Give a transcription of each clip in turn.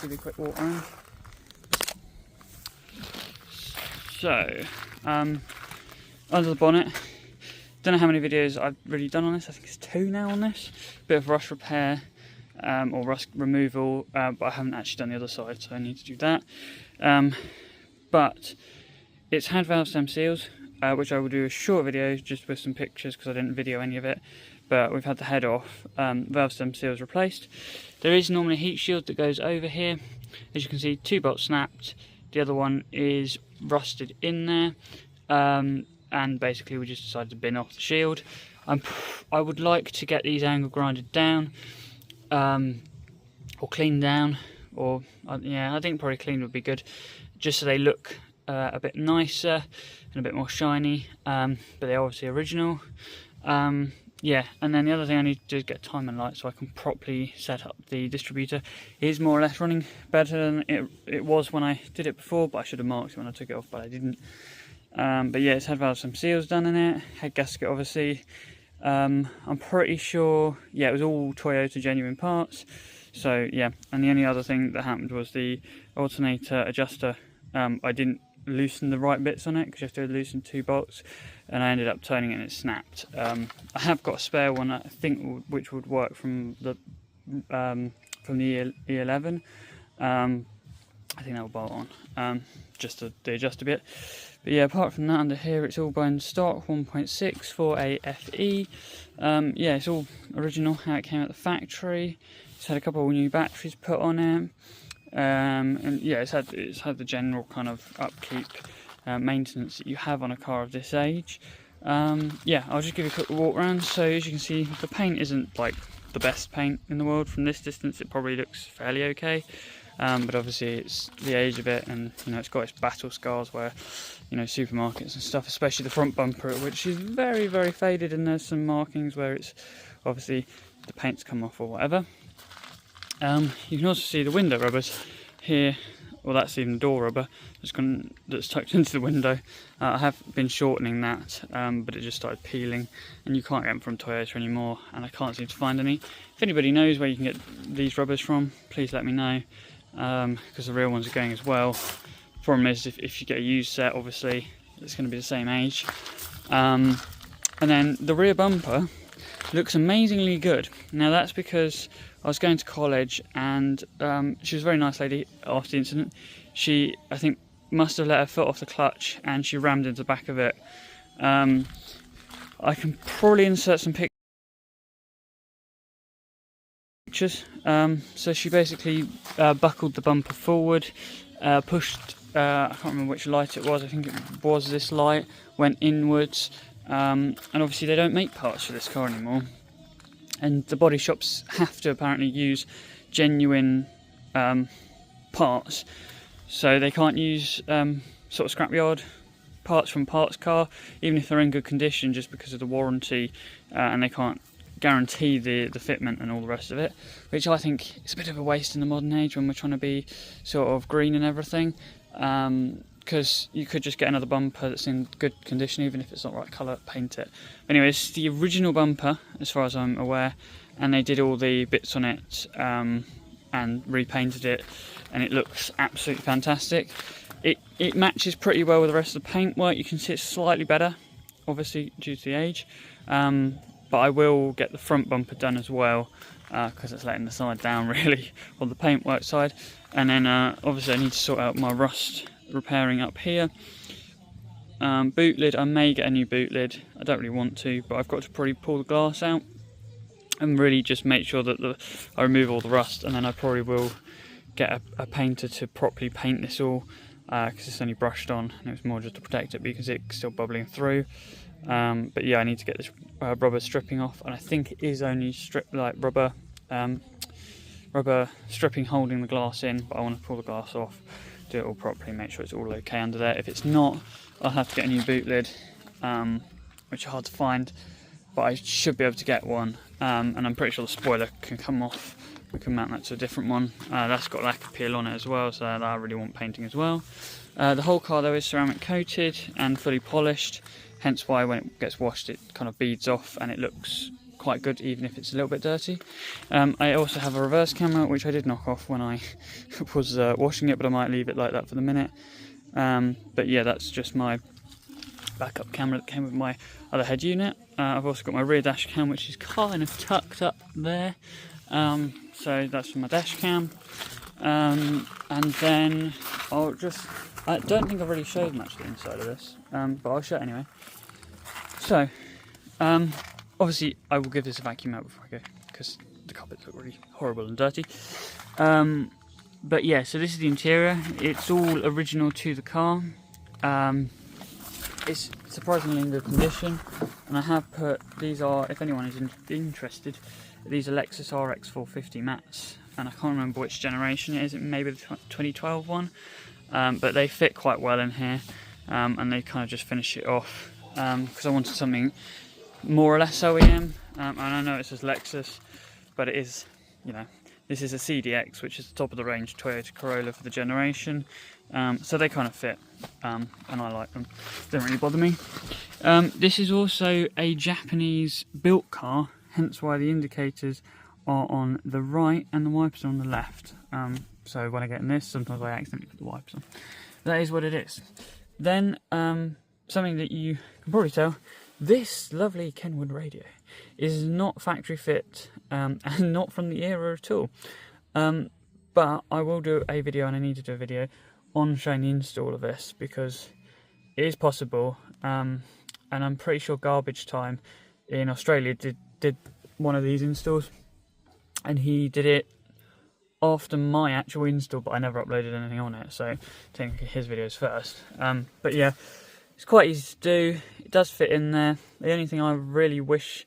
give you a quick walk around. So, under the bonnet, don't know how many videos I've really done on this. I think it's 2 now on this. Bit of rust repair or rust removal, but I haven't actually done the other side, so I need to do that. But it's had valve stem seals, which I will do a short video just with some pictures because I didn't video any of it. But we've had the head off, valve stem seals replaced. There is normally a heat shield that goes over here. As you can see, 2 bolts snapped. The other one is rusted in there, and basically we just decided to bin off the shield. I would like to get these angle grinded down, or cleaned down, or yeah, I think probably cleaned would be good, just so they look a bit nicer and a bit more shiny, but they're obviously original. Yeah, and then the other thing I need to do is get a timing light so I can properly set up the distributor. It is more or less running better than it was when I did it before, but I should have marked it when I took it off, but I didn't. But yeah, it's had valve some seals done in it, head gasket obviously. I'm pretty sure, yeah, it was all Toyota genuine parts. So yeah, and the only other thing that happened was the alternator adjuster. I didn't loosen the right bits on it because you have to loosen 2 bolts, and I ended up turning it and it snapped. I have got a spare one I think which would work from the E100. I think that will bolt on, just the adjuster bit. But yeah, apart from that, under here it's all bone stock 1.6 for a FE. Yeah, it's all original how it came out the factory. It's had a couple of new batteries put on it. And yeah, it's had the general kind of upkeep, maintenance that you have on a car of this age. Yeah, I'll just give you a quick walk around. So as you can see, the paint isn't like the best paint in the world. From this distance it probably looks fairly okay, but obviously it's the age of it, and you know, it's got its battle scars where, you know, supermarkets and stuff, especially the front bumper, which is very, very faded, and there's some markings where it's obviously the paint's come off or whatever. You can also see the window rubbers here. Well, that's even the door rubber that's tucked into the window. I have been shortening that, but it just started peeling, and you can't get them from Toyota anymore, and I can't seem to find any. If anybody knows where you can get these rubbers from, please let me know, because the real ones are going as well. Problem is, if you get a used set, obviously it's going to be the same age. And then the rear bumper looks amazingly good. Now that's because I was going to college, and she was a very nice lady after the incident. She, I think, must have let her foot off the clutch and she rammed into the back of it. I can probably insert some pictures. So she basically buckled the bumper forward, pushed, I can't remember which light it was, I think it was this light, went inwards, and obviously they don't make parts for this car anymore. And the body shops have to apparently use genuine parts, so they can't use sort of scrapyard parts from Parts Car, even if they're in good condition, just because of the warranty, and they can't guarantee the fitment and all the rest of it, which I think is a bit of a waste in the modern age when we're trying to be sort of green and everything. Because you could just get another bumper that's in good condition, even if it's not right colour, paint it. But anyway, it's the original bumper as far as I'm aware, and they did all the bits on it and repainted it, and it looks absolutely fantastic. It matches pretty well with the rest of the paintwork. You can see it's slightly better, obviously due to the age, but I will get the front bumper done as well, because it's letting the side down really on the paintwork side. And then obviously I need to sort out my rust repairing up here. Boot lid, I may get a new boot lid. I don't really want to, but I've got to probably pull the glass out and really just make sure that I remove all the rust, and then I probably will get a painter to properly paint this all, because it's only brushed on and it was more just to protect it because it's still bubbling through. But yeah, I need to get this rubber stripping off, and I think it is only rubber stripping holding the glass in, but I want to pull the glass off, do it all properly, make sure it's all okay under there. If it's not, I'll have to get a new boot lid, which are hard to find, but I should be able to get one, and I'm pretty sure the spoiler can come off. We can mount that to a different one. That's got lacquer peel on it as well, so that I really want painting as well. The whole car though is ceramic coated and fully polished, hence why when it gets washed it kind of beads off and it looks quite good even if it's a little bit dirty. I also have a reverse camera, which I did knock off when I was washing it, but I might leave it like that for the minute. But yeah, that's just my backup camera that came with my other head unit. I've also got my rear dash cam, which is kind of tucked up there. So that's for my dash cam. And then I don't think I've really showed much of the inside of this, but I'll show it anyway. So, obviously I will give this a vacuum out before I go, because the carpets look really horrible and dirty. But yeah, so this is the interior. It's all original to the car. It's surprisingly in good condition, and I have put, these are, if anyone is interested, these are Lexus RX 450 mats, and I can't remember which generation it is, maybe the 2012 one, but they fit quite well in here, and they kind of just finish it off, because I wanted something more or less OEM, and I know it says Lexus, but it is, you know, this is a CDX, which is the top of the range Toyota Corolla for the generation, so they kind of fit, and I like them, don't really bother me. This is also a Japanese built car, hence why the indicators are on the right and the wipers are on the left. So when I get in this, sometimes I accidentally put the wipers on. That is what it is. Then something that you can probably tell, this lovely Kenwood radio is not factory fit and not from the era at all. But I will do a video, and I need to do a video on showing the install of this, because it is possible, and I'm pretty sure Garbage Time in Australia did one of these installs, and he did it after my actual install, but I never uploaded anything on it, so technically his videos first. But yeah, it's quite easy to do, it does fit in there. The only thing I really wish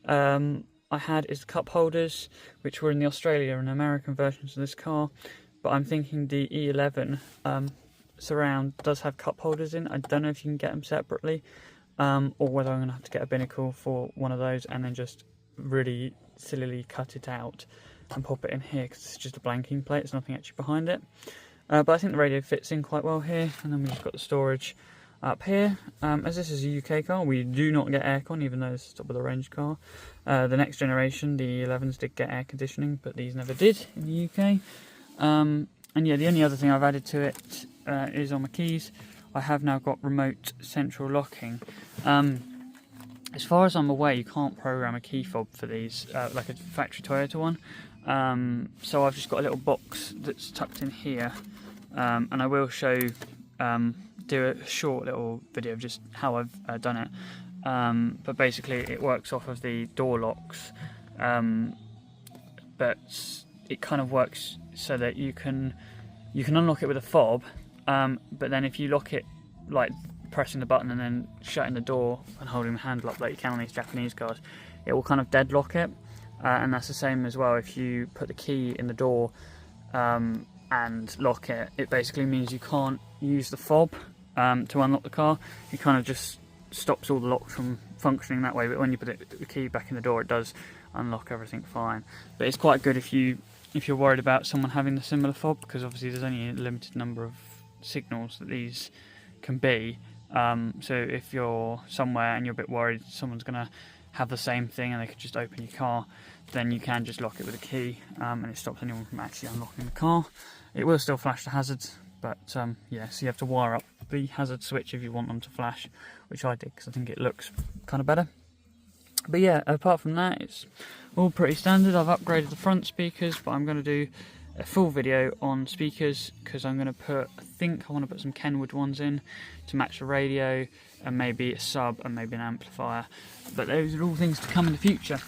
I had is the cup holders, which were in the Australia and American versions of this car, but I'm thinking the E100 Surround does have cup holders in. I don't know if you can get them separately, or whether I'm going to have to get a binnacle for one of those and then just really sillily cut it out and pop it in here, because it's just a blanking plate, there's nothing actually behind it. But I think the radio fits in quite well here, and then we've just got the storage up here. As this is a UK car, we do not get aircon, even though it's the top of the range car. The next generation, the 11s, did get air conditioning, but these never did in the UK. And yeah, the only other thing I've added to it is on my keys. I have now got remote central locking. As far as I'm aware, you can't program a key fob for these, like a factory Toyota one. So I've just got a little box that's tucked in here, and I will show, do a short little video of just how I've done it. But basically it works off of the door locks, but it kind of works so that you can unlock it with a fob, but then if you lock it like pressing the button and then shutting the door and holding the handle up like you can on these Japanese cars, it will kind of deadlock it, and that's the same as well if you put the key in the door and lock it. It basically means you can't use the fob to unlock the car. It kind of just stops all the locks from functioning that way, but when you put the key back in the door, it does unlock everything fine. But it's quite good if you're worried about someone having the similar fob, because obviously there's only a limited number of signals that these can be. So if you're somewhere and you're a bit worried someone's going to have the same thing and they could just open your car, then you can just lock it with a key, and it stops anyone from actually unlocking the car. It will still flash the hazards, but yeah, so you have to wire up the hazard switch if you want them to flash, which I did because I think it looks kind of better. But yeah, apart from that, it's all pretty standard. I've upgraded the front speakers, but I'm going to do a full video on speakers, because I'm going to put, I think I want to put some Kenwood ones in to match the radio, and maybe a sub and maybe an amplifier, but those are all things to come in the future.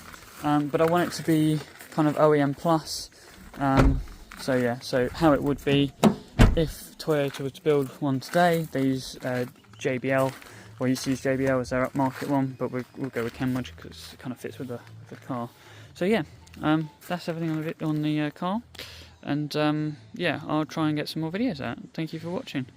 But I want it to be kind of OEM plus. So yeah, so how it would be if Toyota was to build one today. They use JBL, or used to use JBL as their upmarket one, but we'll go with Kenwood because it kind of fits with the car. So yeah, that's everything on the car, and yeah, I'll try and get some more videos out. Thank you for watching.